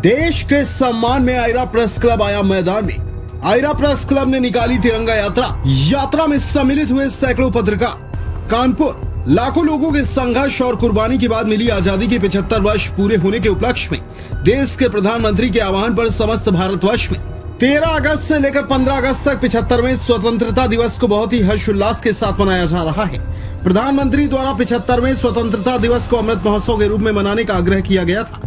देश के सम्मान में आयरा प्रेस क्लब आया मैदान में। आयरा प्रेस क्लब ने निकाली तिरंगा यात्रा में सम्मिलित हुए सैकड़ों पत्रकार। कानपुर लाखों लोगों के संघर्ष और कुर्बानी के बाद मिली आजादी के 75 वर्ष पूरे होने के उपलक्ष्य में देश के प्रधानमंत्री के आह्वान पर समस्त भारतवर्ष में 13 अगस्त से लेकर 15 अगस्त तक 75वें स्वतंत्रता दिवस को बहुत ही हर्षोल्लास के साथ मनाया जा रहा है। प्रधानमंत्री द्वारा 75वें स्वतंत्रता दिवस को अमृत महोत्सव के रूप में मनाने का आग्रह किया गया था,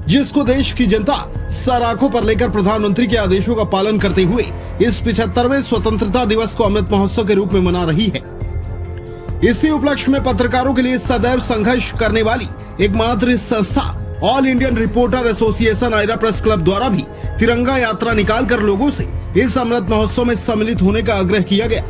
जिसको देश की जनता सर आंखों पर लेकर प्रधानमंत्री के आदेशों का पालन करते हुए इस 75वें स्वतंत्रता दिवस को अमृत महोत्सव के रूप में मना रही है। इसी उपलक्ष्य में पत्रकारों के लिए सदैव संघर्ष करने वाली एकमात्र संस्था all Indian reporter association AIRA press club द्वारा भी तिरंगा यात्रा निकालकर लोगों से इस अमृत महोत्सव में सम्मिलित होने का आग्रह किया गया।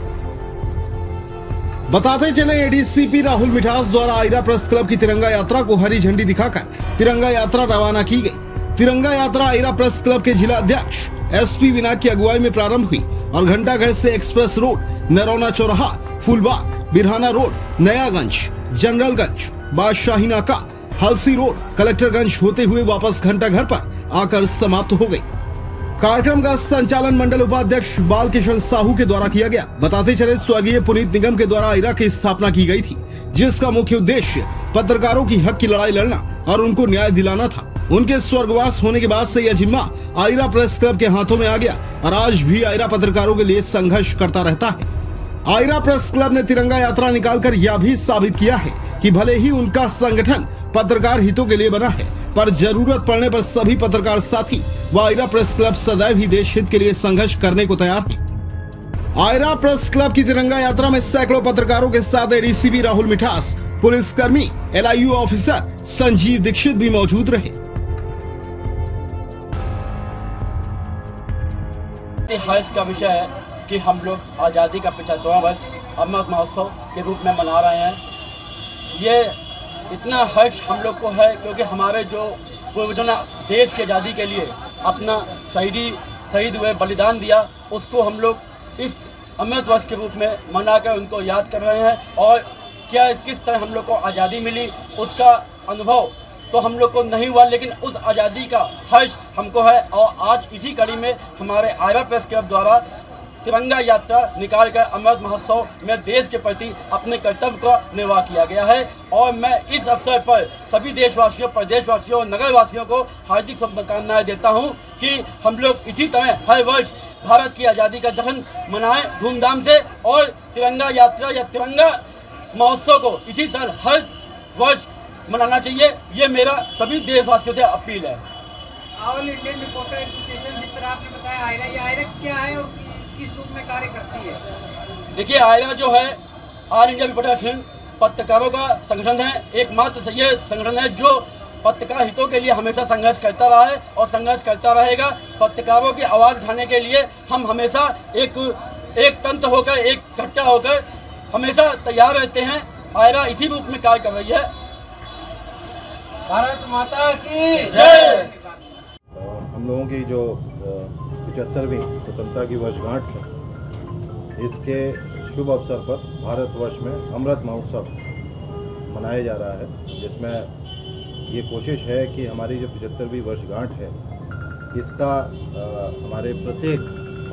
बताते चले, एडीसीपी राहुल मिठास द्वारा आयरा प्रेस क्लब की तिरंगा यात्रा को हरी झंडी दिखाकर तिरंगा यात्रा रवाना की गई। तिरंगा यात्रा आयरा प्रेस क्लब के जिला अध्यक्ष एसपी विनायक की अगुवाई में प्रारंभ हुई और घंटाघर से एक्सप्रेस रोड, नरौना चौराहा, फूलबाग, बिरहाना रोड, नयागंज, जनरलगंज, बादशाही नाका, हलसी रोड, कलेक्टरगंज होते हुए वापस घंटाघर पर आकर समाप्त हो गई। कार्यक्रम का संचालन मंडल उपाध्यक्ष बालकिशन साहू के द्वारा किया गया। बताते चले, स्वर्गीय पुनीत निगम के द्वारा आयरा की स्थापना की गई थी, जिसका मुख्य उद्देश्य पत्रकारों की हक की लड़ाई लड़ना और उनको न्याय दिलाना था। उनके स्वर्गवास होने के बाद से यह जिम्मा आयरा प्रेस क्लब के हाथों में आ गया और आज भी आयरा पत्रकारों के लिए संघर्ष करता रहता है। आयरा प्रेस क्लब ने तिरंगा यात्रा निकालकर यह भी साबित किया है कि भले ही उनका संगठन पत्रकार हितों के लिए बना है, पर जरूरत पड़ने पर सभी पत्रकार साथी व आयरा प्रेस क्लब सदैव ही देश हित के लिए संघर्ष करने को तैयार है। आयरा प्रेस क्लब की तिरंगा यात्रा में सैकड़ों पत्रकारों के साथ एडीसीपी राहुल मिठास, पुलिसकर्मी, एलआईयू ऑफिसर संजीव दीक्षित भी मौजूद रहे। इतिहास का विषय है कि हम लोग आज़ादी का 75वां वर्ष अमृत महोत्सव के रूप में मना रहे हैं। ये इतना हर्ष हम लोग को है क्योंकि हमारे जो पूर्वजों ने देश की आज़ादी के लिए अपना शहीद हुए, बलिदान दिया, उसको हम लोग इस अमृत वर्ष के रूप में मनाकर उनको याद कर रहे हैं। और क्या किस तरह हम लोग को आज़ादी मिली उसका अनुभव तो हम लोग को नहीं हुआ, लेकिन उस आज़ादी का हर्ष हमको है। और आज इसी कड़ी में हमारे आयरा प्रेस क्लब द्वारा तिरंगा यात्रा निकालकर अमृत महोत्सव में देश के प्रति अपने कर्तव्य का निर्वाह किया गया है। और मैं इस अवसर पर सभी देशवासियों, प्रदेशवासियों और नगरवासियों को हार्दिक शुभकामनाएं देता हूं कि हम लोग इसी तरह हर वर्ष भारत की आज़ादी का जश्न मनाएं धूमधाम से और तिरंगा यात्रा या तिरंगा महोत्सव को इसी साल हर वर्ष मनाना चाहिए। ये मेरा सभी देशवासियों से अपील है। ऑल इंडियन रिपोर्टर एसोसिएशन, जिस तरह आपने बताया, आयरा क्या है और किस रूप में कार्य करती है? देखिए, आयरा जो है ऑल इंडिया रिपोर्टर एसोसिएशन पत्रकारों का संगठन है, एकमात्र ये संगठन है जो पत्रकार हितों के लिए हमेशा संघर्ष करता रहा है और संघर्ष करता रहेगा। पत्रकारों की आवाज़ उठाने के लिए हम हमेशा एक तंत्र होकर, एक इकट्ठा होकर हमेशा तैयार रहते हैं। आयरा इसी रूप में कार्य कर रही है। भारत माता की जय। हम लोगों की जो 75वीं स्वतंत्रता की वर्षगांठ है, इसके शुभ अवसर पर भारतवर्ष में अमृत महोत्सव मनाया जा रहा है, जिसमें ये कोशिश है कि हमारी जो 75वीं वर्षगांठ है, इसका हमारे प्रत्येक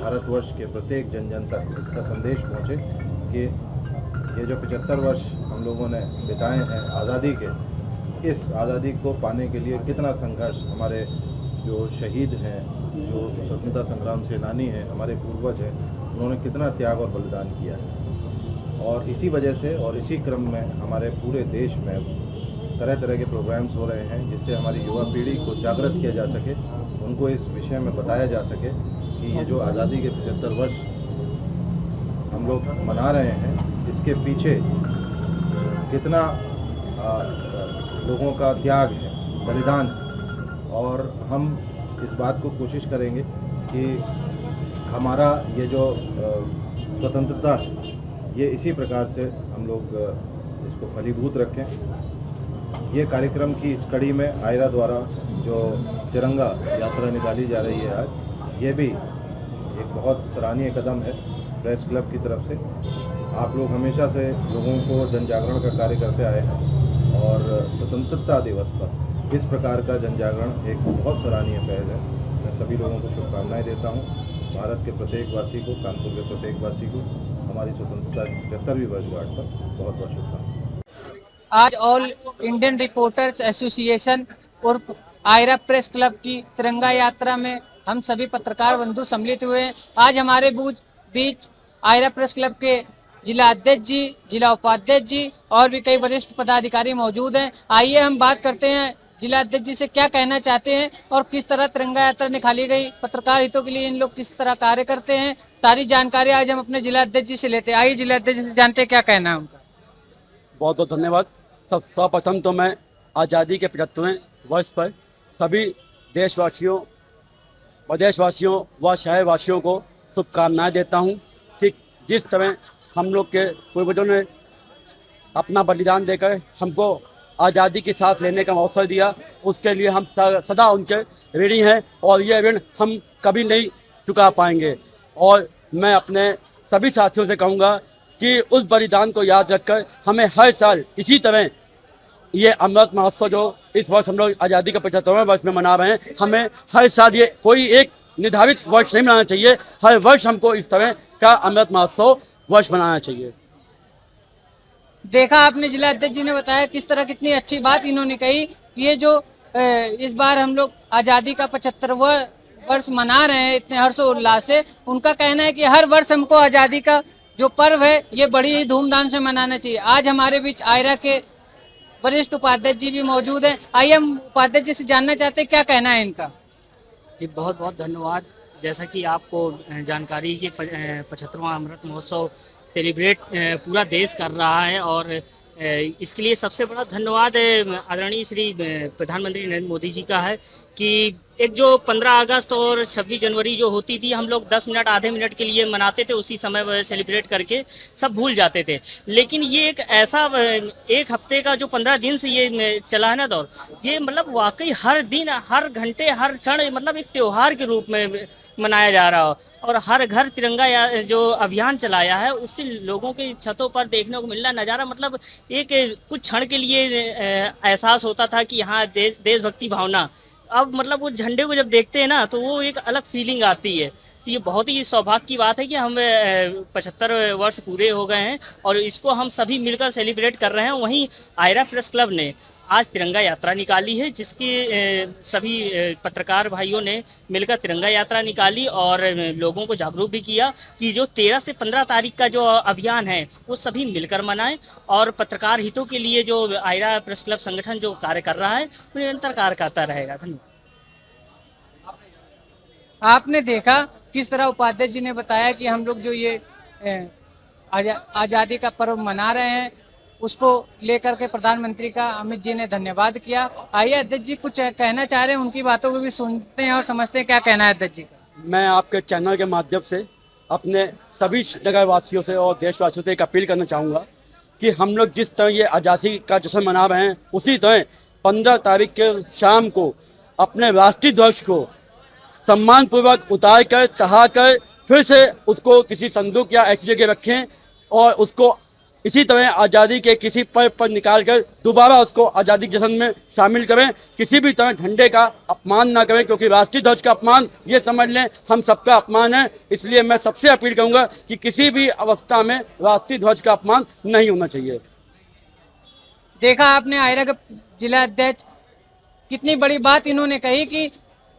भारतवर्ष के प्रत्येक जन तक इसका संदेश पहुँचे कि ये जो 75 वर्ष हम लोगों ने बिताए हैं आज़ादी के, इस आज़ादी को पाने के लिए कितना संघर्ष हमारे जो शहीद हैं, जो स्वतंत्रता संग्राम सेनानी हैं, हमारे पूर्वज हैं, उन्होंने कितना त्याग और बलिदान किया है। और इसी वजह से और इसी क्रम में हमारे पूरे देश में तरह तरह के प्रोग्राम्स हो रहे हैं, जिससे हमारी युवा पीढ़ी को जागृत किया जा सके, उनको इस विषय में बताया जा सके कि ये जो आज़ादी के 75 वर्ष हम लोग मना रहे हैं, इसके पीछे कितना लोगों का त्याग है, बलिदान है। और हम इस बात को कोशिश करेंगे कि हमारा ये जो स्वतंत्रता है, ये इसी प्रकार से हम लोग इसको फलीभूत रखें। ये कार्यक्रम की इस कड़ी में आयरा द्वारा जो तिरंगा यात्रा निकाली जा रही है आज, ये भी एक बहुत सराहनीय कदम है प्रेस क्लब की तरफ से। आप लोग हमेशा से लोगों को जन जागरण का कार्य करते आए हैं और स्वतंत्रता दिवस पर इस प्रकार का जन जागरण एक बहुत सराहनीय पहल है। मैं सभी लोगों को शुभकामनाएं देता हूं। भारत के प्रत्येक वासी को, कानपुर के प्रत्येक वासी को हमारी स्वतंत्रता की 75वीं वर्षगांठ पर बहुत बहुत शुभकामनाएं। आज ऑल इंडियन रिपोर्टर्स एसोसिएशन और आयरा प्रेस क्लब की तिरंगा यात्रा में हम सभी पत्रकार बंधु सम्मिलित हुए हैं। आज हमारे बीच आयरा प्रेस क्लब के जिला अध्यक्ष जी, जिला उपाध्यक्ष जी और भी कई वरिष्ठ पदाधिकारी मौजूद हैं। आइए हम बात करते हैं जिला अध्यक्ष जी से, क्या कहना चाहते हैं और किस तरह तिरंगा यात्रा निकाली गई, पत्रकार हितों के लिए इन लोग किस तरह कार्य करते हैं। सारी जानकारी आज हम अपने जिला अध्यक्ष जी से लेते हैं। आइए जिला अध्यक्ष जी से जानते हैं क्या कहना है उनका। बहुत बहुत धन्यवाद। सर्वप्रथम तो मैं आज़ादी के 75वें वर्ष पर सभी देशवासियों, प्रदेशवासियों व शहरवासियों को शुभकामनाएं देता हूं। कि जिस तरह हम लोग के पूर्वजों ने अपना बलिदान देकर हमको आज़ादी की सांस लेने का अवसर दिया, उसके लिए हम सदा उनके ऋणी हैं और ये ऋण हम कभी नहीं चुका पाएंगे। और मैं अपने सभी साथियों से कहूँगा कि उस बलिदान को याद रखकर हमें हर साल इसी तरह ये अमृत महोत्सव जो इस वर्ष हम लोग आज़ादी का 75वें वर्ष में मना रहे हैं, हमें हर साल ये कोई एक निर्धारित वर्ष नहीं मनाना चाहिए। हर वर्ष हमको इस तरह का अमृत महोत्सव वर्ष मनाना चाहिए। देखा आपने जिला अध्यक्ष जी ने बताया किस तरह, कितनी अच्छी बात इन्होंने कही। ये जो इस बार हम लोग आज़ादी का 75वां वर्ष मना रहे हैं इतने हर्षोल्लास से, उनका कहना है कि हर वर्ष हमको आज़ादी का जो पर्व है ये बड़ी ही धूमधाम से मनाना चाहिए। आज हमारे बीच आयरा के वरिष्ठ उपाध्यक्ष जी भी मौजूद हैं। आइए हम उपाध्यक्ष जी से जानना चाहते हैं क्या कहना है इनका। जी बहुत बहुत धन्यवाद। जैसा कि आपको जानकारी कि 75वां अमृत महोत्सव सेलिब्रेट पूरा देश कर रहा है और इसके लिए सबसे बड़ा धन्यवाद आदरणीय श्री प्रधानमंत्री नरेंद्र मोदी जी का है कि एक जो 15 अगस्त और 26 जनवरी जो होती थी, हम लोग 10 मिनट आधे मिनट के लिए मनाते थे, उसी समय सेलिब्रेट करके सब भूल जाते थे। लेकिन ये एक ऐसा एक हफ्ते का जो 15 दिन से ये चला है ना दौर, ये मतलब वाकई हर दिन, हर घंटे, हर क्षण मतलब एक त्योहार के रूप में मनाया जा रहा हो। और हर घर तिरंगा जो अभियान चलाया है, उससे लोगों के छतों पर देखने को मिलना नज़ारा मतलब एक कुछ क्षण के लिए एहसास होता था कि यहाँ देशभक्ति भावना। अब मतलब वो झंडे को जब देखते हैं ना तो वो एक अलग फीलिंग आती है। तो ये बहुत ही सौभाग्य की बात है कि हम 75 वर्ष पूरे हो गए हैं और इसको हम सभी मिलकर सेलिब्रेट कर रहे हैं। वहीं आयरा प्रेस क्लब ने आज तिरंगा यात्रा निकाली है, जिसके सभी पत्रकार भाइयों ने मिलकर तिरंगा यात्रा निकाली और लोगों को जागरूक भी किया कि जो 13 से 15 तारीख का जो अभियान है वो सभी मिलकर मनाएं और पत्रकार हितों के लिए जो आयरा प्रेस क्लब संगठन जो कार्य कर रहा है वो निरंतर कार्य करता रहेगा। धन्यवाद। आपने देखा किस तरह उपाध्यक्ष जी ने बताया कि हम लोग जो ये आज़ादी का पर्व मना रहे हैं उसको लेकर के प्रधानमंत्री का अमित जी ने धन्यवाद किया। आइए अध्यक्ष जी कुछ कहना चाह रहे हैं, उनकी बातों को भी सुनते हैं और समझते हैं क्या कहना है अध्यक्ष जी का। मैं आपके चैनल के माध्यम से अपने सभी नगरवासियों से और देशवासियों से एक अपील करना चाहूँगा कि हम लोग जिस तरह ये आज़ादी का जश्न मना रहे हैं, उसी तरह 15 तारीख के शाम को अपने राष्ट्रीय ध्वज को सम्मानपूर्वक उतार कर, चढ़ा कर फिर से उसको किसी संदूक या ऐसी जगह रखें और उसको इसी तरह आज़ादी के किसी पर्व पर निकाल कर दोबारा उसको आज़ादी जश्न में शामिल करें। किसी भी तरह झंडे का अपमान ना करें, क्योंकि राष्ट्रीय ध्वज का अपमान ये समझ लें हम सबका अपमान है। इसलिए मैं सबसे अपील करूंगा कि किसी भी अवस्था में राष्ट्रीय ध्वज का अपमान नहीं होना चाहिए। देखा आपने आयरा के जिला अध्यक्ष, कितनी बड़ी बात इन्होंने कही कि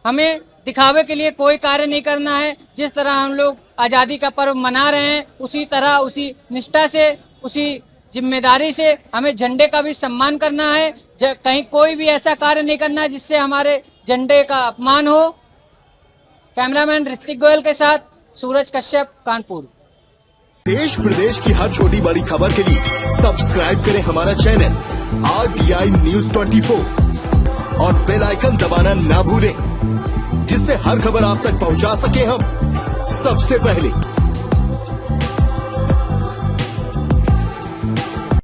हमें दिखावे के लिए कोई कार्य नहीं करना है। जिस तरह हम लोग आज़ादी का पर्व मना रहे हैं उसी तरह, उसी निष्ठा से, उसी जिम्मेदारी से हमें झंडे का भी सम्मान करना है। कहीं कोई भी ऐसा कार्य नहीं करना है जिससे हमारे झंडे का अपमान हो। कैमरामैन ऋतिक गोयल के साथ सूरज कश्यप, कानपुर। देश प्रदेश की हर छोटी बड़ी खबर के लिए सब्सक्राइब करें हमारा चैनल RTI News 24 और बेल आइकन दबाना ना भूलें, जिससे हर खबर आप तक पहुंचा सके हम सबसे पहले।